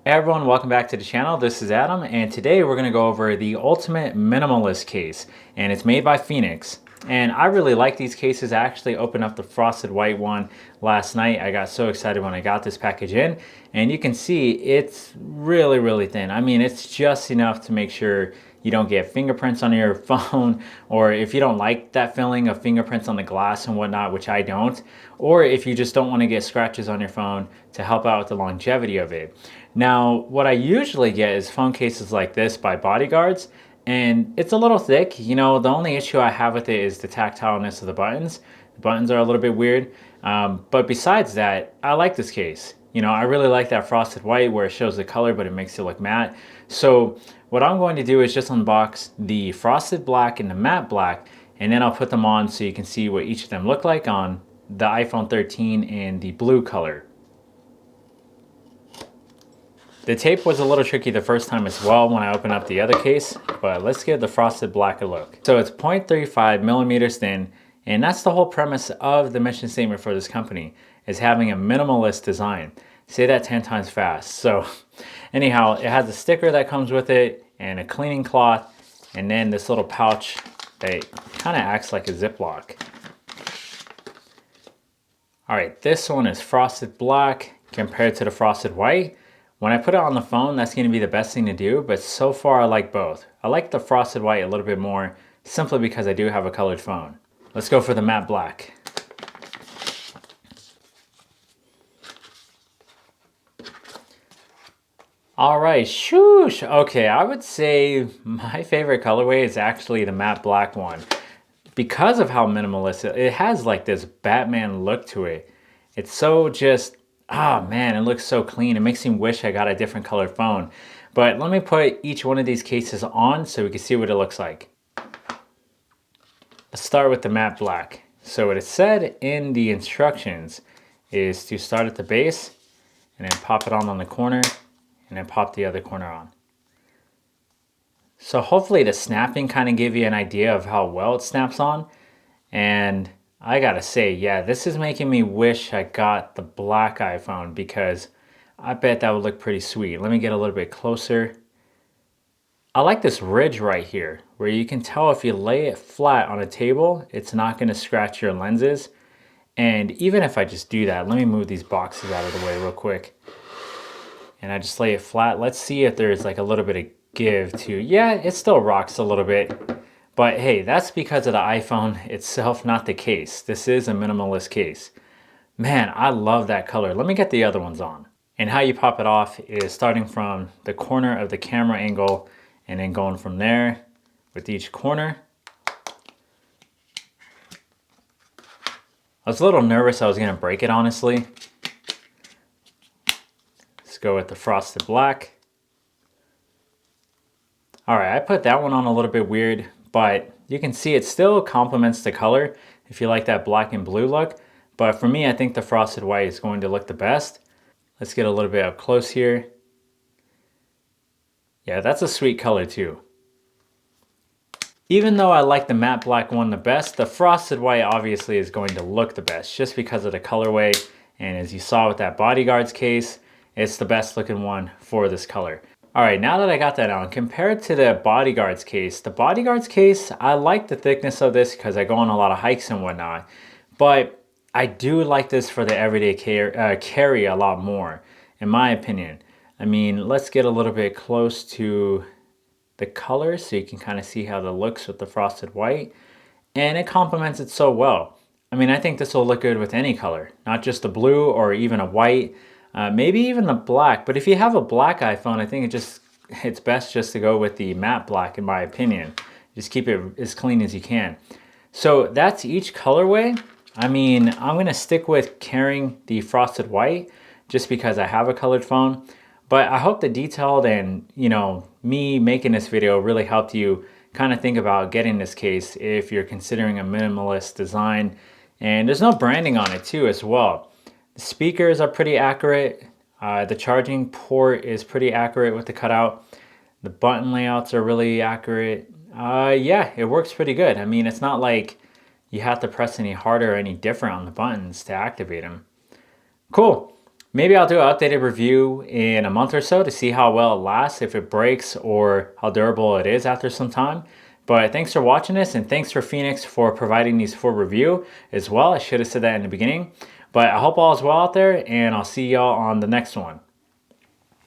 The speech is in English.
Hey everyone, welcome back to the channel. This is Adam, and today we're going to go over the ultimate minimalist case, and it's made by PHNX. And I really like these cases. I actually opened up the frosted white one last night. I got so excited when I got this package in, and you can see it's really thin. I mean, it's just enough to make sure you don't get fingerprints on your phone, or if you don't like that feeling of fingerprints on the glass and whatnot, which I don't, or if you just don't want to get scratches on your phone, to help out with the longevity of it. Now, what I usually get is phone cases like this by Bodyguards, and it's a little thick. You know, the only issue I have with it is the tactileness of the buttons. The buttons are a little bit weird, but besides that, I like this case. You know, I really like that frosted white where it shows the color, but it makes it look matte. So what I'm going to do is just unbox the frosted black and the matte black, and then I'll put them on so you can see what each of them look like on the iPhone 13 in the blue color. The tape was a little tricky the first time as well when I opened up the other case, but let's give the frosted black a look. So it's 0.35 millimeters thin, and that's the whole premise of the mission statement for this company, is having a minimalist design. Say that 10 times fast. So anyhow, it has a sticker that comes with it and a cleaning cloth, and then this little pouch that kind of acts like a Ziploc. All right, this one is frosted black compared to the frosted white. When I put it on the phone, that's going to be the best thing to do, but so far I like both. I like the frosted white a little bit more, simply because I do have a colored phone. Let's go for the matte black. All right, shoosh. Okay, I would say my favorite colorway is actually the matte black one. Because of how minimalist it has, like this Batman look to it. It's so just, ah man, it looks so clean. It makes me wish I got a different colored phone. But let me put each one of these cases on so we can see what it looks like. Let's start with the matte black. So what it said in the instructions is to start at the base and then pop it on the corner and then pop the other corner on. So hopefully the snapping kind of gave you an idea of how well it snaps on. And I gotta say, yeah, this is making me wish I got the black iPhone, because I bet that would look pretty sweet. Let me get a little bit closer. I like this ridge right here, where you can tell if you lay it flat on a table, it's not gonna scratch your lenses. And even if I just do that, let me move these boxes out of the way real quick. And I just lay it flat. Let's see if there's like a little bit of give to, yeah, it still rocks a little bit. But hey, that's because of the iPhone itself, not the case. This is a minimalist case. Man, I love that color. Let me get the other ones on. And how you pop it off is starting from the corner of the camera angle and then going from there with each corner. I was a little nervous I was gonna break it, honestly. Let's go with the frosted black. All right, I put that one on a little bit weird, but you can see it still complements the color if you like that black and blue look. But for me, I think the frosted white is going to look the best. Let's get a little bit up close here. Yeah, that's a sweet color too. Even though I like the matte black one the best, the frosted white obviously is going to look the best just because of the colorway. And as you saw with that Bodyguards case, it's the best looking one for this color. All right, now that I got that on, compared to the Bodyguards case, I like the thickness of this because I go on a lot of hikes and whatnot, but I do like this for the everyday carry a lot more, in my opinion. I mean, let's get a little bit close to the color so you can kind of see how it looks with the frosted white, and it complements it so well. I mean, I think this will look good with any color, not just the blue or even a white. Maybe even the black, but if you have a black iPhone, I think it's best just to go with the matte black, in my opinion. Just keep it as clean as you can. So that's each colorway. I mean, I'm gonna stick with carrying the frosted white just because I have a colored phone. But I hope the detailed and, you know, me making this video really helped you kind of think about getting this case if you're considering a minimalist design. And there's no branding on it too as well. The speakers are pretty accurate. The charging port is pretty accurate with the cutout. The button layouts are really accurate. Yeah, it works pretty good. I mean, it's not like you have to press any harder or any different on the buttons to activate them. Cool. Maybe I'll do an updated review in a month or so to see how well it lasts, if it breaks, or how durable it is after some time. But thanks for watching this, and thanks for PHNX for providing these for review as well. I should have said that in the beginning. But I hope all is well out there, and I'll see y'all on the next one.